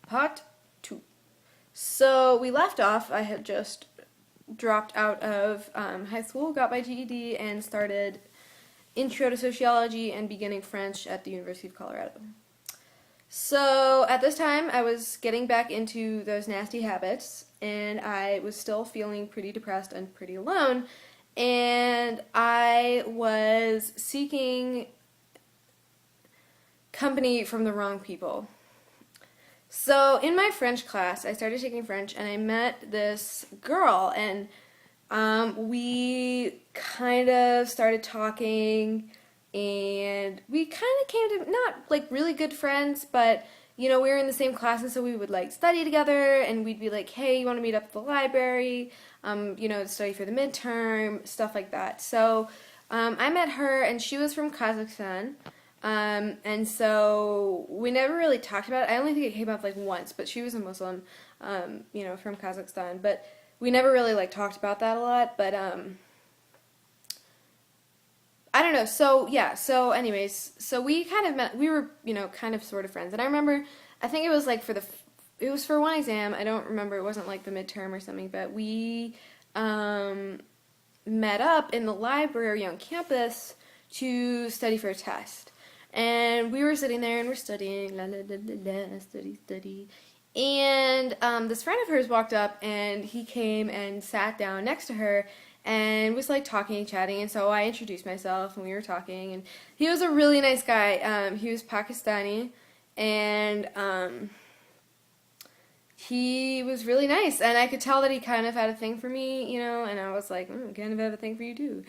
Part 2. So we left off, I had just dropped out of high school, got my GED, and started Intro to Sociology and beginning French at the University of Colorado. So at this time, I was getting back into those nasty habits, and I was still feeling pretty depressed and pretty alone, and I was seeking company from the wrong people. So in my French class, I started taking French, and I met this girl, and we kind of started talking, and we kind of came to, not like really good friends, but we were in the same classes, so we would like study together, and we'd be like, hey, you want to meet up at the library, to study for the midterm, stuff like that. So I met her, and she was from Kazakhstan. And so we never really talked about it. I only think it came up like once, but she was a Muslim, from Kazakhstan. But we never really like talked about that a lot. But I don't know. So yeah. So anyways, so we kind of met. We were kind of sort of friends. And I remember, I think it was like it was for one exam. I don't remember. It wasn't like the midterm or something. But we met up in the library on campus to study for a test. And we were sitting there and we're studying, la la la la la, study. And this friend of hers walked up, and he came and sat down next to her and was like talking and chatting. And so I introduced myself, and we were talking. And he was a really nice guy. He was Pakistani, and he was really nice. And I could tell that he kind of had a thing for me, and I was like, kind of have a thing for you too.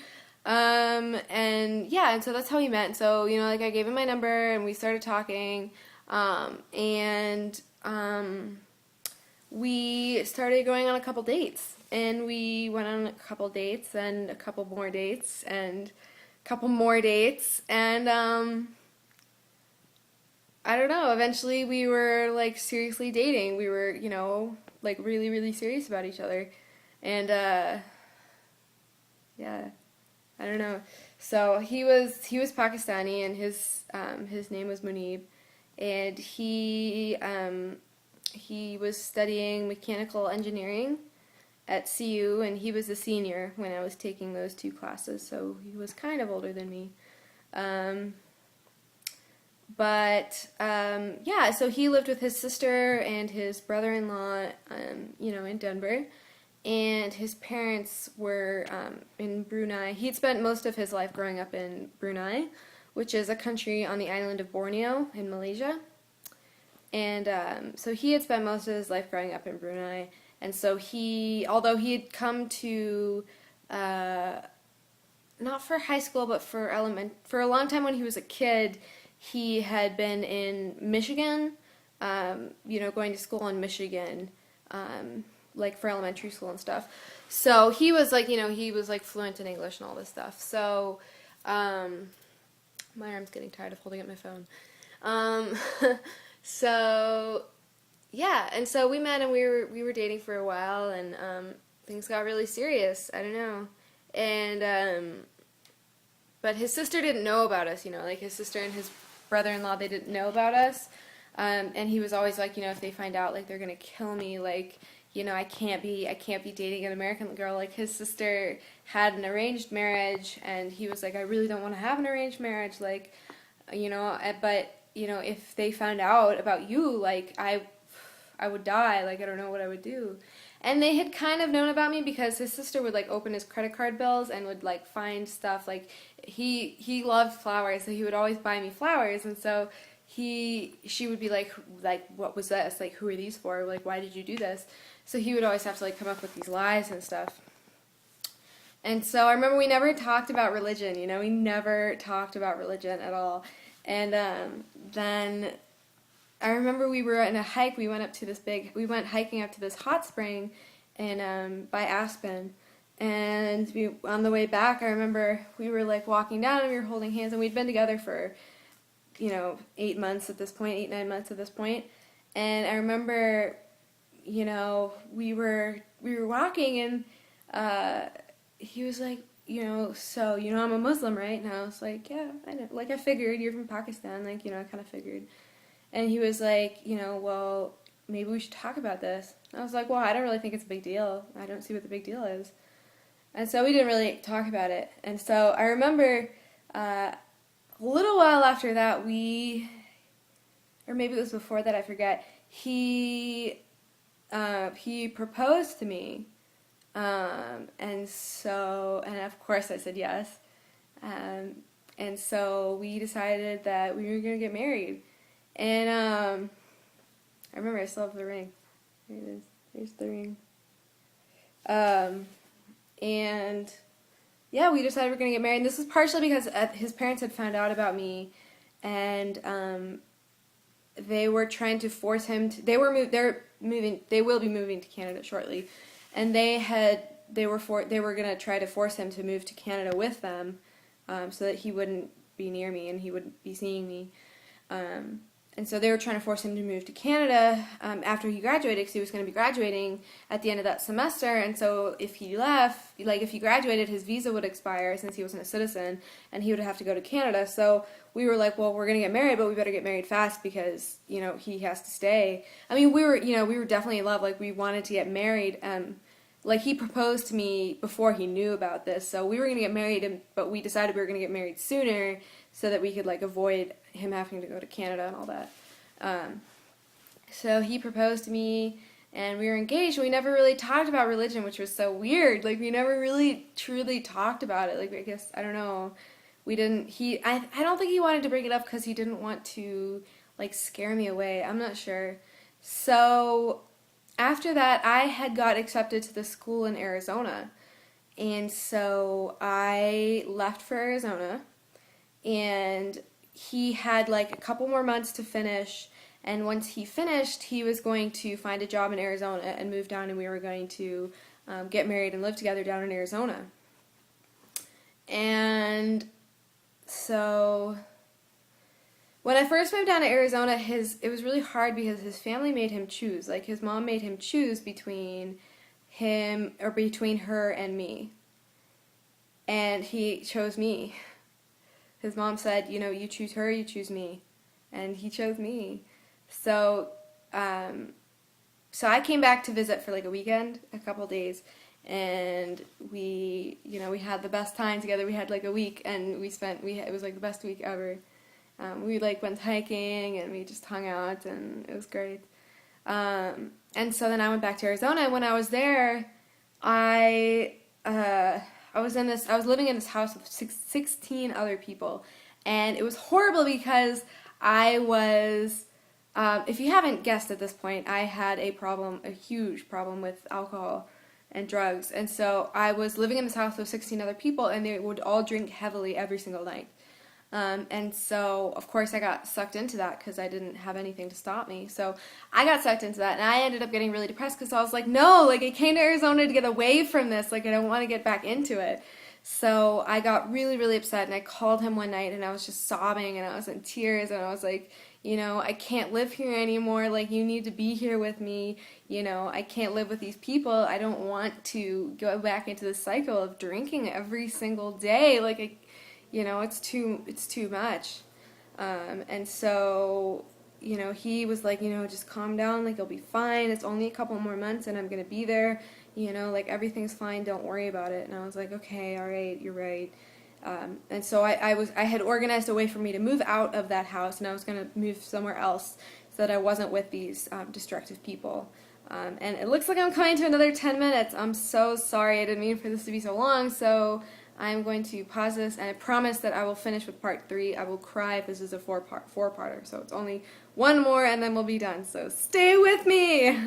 And yeah, and so that's how we met. So, like I gave him my number, and we started talking, and we started going on a couple dates, and we went on a couple dates, and a couple more dates, and a couple more dates, and, I don't know, eventually we were, like, seriously dating. We were, like, really, really serious about each other, and, yeah. I don't know. So he was Pakistani, and his name was Munib, and he was studying mechanical engineering at CU, and he was a senior when I was taking those two classes, so he was kind of older than me. Yeah, so he lived with his sister and his brother-in-law, in Denver. And his parents were in Brunei. He'd spent most of his life growing up in Brunei, which is a country on the island of Borneo in Malaysia. And so he had spent most of his life growing up in Brunei. And so although he had come to, not for high school, but for a long time when he was a kid, he had been in Michigan, going to school in Michigan, like for elementary school and stuff. So he was like, he was like fluent in English and all this stuff. So, my arm's getting tired of holding up my phone. So, yeah, and so we met, and we were dating for a while, and, things got really serious. I don't know. And, but his sister didn't know about us, like his sister and his brother-in-law, they didn't know about us. And he was always like, if they find out, like, they're gonna kill me, like, I can't be dating an American girl. Like, his sister had an arranged marriage, and he was like, I really don't want to have an arranged marriage, like, but, if they found out about you, like, I would die, like, I don't know what I would do. And they had kind of known about me because his sister would, like, open his credit card bills and would, like, find stuff, like, he loved flowers, so he would always buy me flowers, and so she would be like, what was this? Like, who are these for? Like, why did you do this? So he would always have to, like, come up with these lies and stuff. And so I remember we never talked about religion, we never talked about religion at all. And then I remember we were on a hike, we went hiking up to this hot spring by Aspen. And on the way back, I remember we were, like, walking down, and we were holding hands, and we'd been together for 8 months at this point, 8, 9 months at this point. And I remember, we were walking, and he was like, so, I'm a Muslim, right? And I was like, yeah, I know. I figured you're from Pakistan, I kind of figured. And he was like, well, maybe we should talk about this. And I was like, well, I don't really think it's a big deal. I don't see what the big deal is. And so we didn't really talk about it. And so I remember a little while after that, or maybe it was before that, I forget, he proposed to me. And of course I said yes. And so we decided that we were going to get married. And I remember I still have the ring. Here it is. Here's the ring. And yeah, we decided we're going to get married. And this was partially because his parents had found out about me, and they were trying to force him to, they will be moving to Canada shortly. And they were going to try to force him to move to Canada with them, so that he wouldn't be near me and he wouldn't be seeing me. And so they were trying to force him to move to Canada after he graduated, because he was going to be graduating at the end of that semester. And so if he left, like if he graduated, his visa would expire since he wasn't a citizen, and he would have to go to Canada. So we were like, well, we're going to get married, but we better get married fast because, he has to stay. I mean, we were definitely in love. Like, we wanted to get married. Like, he proposed to me before he knew about this, so we were going to get married, but we decided we were going to get married sooner so that we could, like, avoid him having to go to Canada and all that. So he proposed to me, and we were engaged, and we never really talked about religion, which was so weird. Like, we never really truly talked about it. Like, I guess, I don't know, I don't think he wanted to bring it up because he didn't want to, like, scare me away. I'm not sure. So after that, I had got accepted to the school in Arizona, and so I left for Arizona, and he had like a couple more months to finish, and once he finished, he was going to find a job in Arizona and move down, and we were going to get married and live together down in Arizona. And so when I first moved down to Arizona, it was really hard because his family made him choose. Like, his mom made him choose between her and me. And he chose me. His mom said, you choose her, you choose me. And he chose me. So I came back to visit for like a weekend, a couple days, and we had the best time together. We had like a week, and it was like the best week ever. We like went hiking, and we just hung out, and it was great. And so then I went back to Arizona, and when I was there, I was living in this house with 16 other people, and it was horrible because I was, if you haven't guessed at this point, I had a huge problem with alcohol and drugs, and so I was living in this house with 16 other people, and they would all drink heavily every single night. And so, of course, I got sucked into that because I didn't have anything to stop me. So I got sucked into that, and I ended up getting really depressed because I was like, no, like, I came to Arizona to get away from this. Like, I don't want to get back into it. So I got really, really upset, and I called him one night, and I was just sobbing, and I was in tears, and I was like, I can't live here anymore. Like, you need to be here with me. I can't live with these people. I don't want to go back into the cycle of drinking every single day. Like, it's too much. And so, he was like, just calm down, like, you'll be fine. It's only a couple more months and I'm going to be there, like, everything's fine. Don't worry about it. And I was like, okay, all right, you're right. And so I had organized a way for me to move out of that house, and I was going to move somewhere else so that I wasn't with these destructive people. And it looks like I'm coming to another 10 minutes. I'm so sorry. I didn't mean for this to be so long. So I'm going to pause this, and I promise that I will finish with part 3. I will cry if this is a four-parter, so it's only one more, and then we'll be done. So stay with me!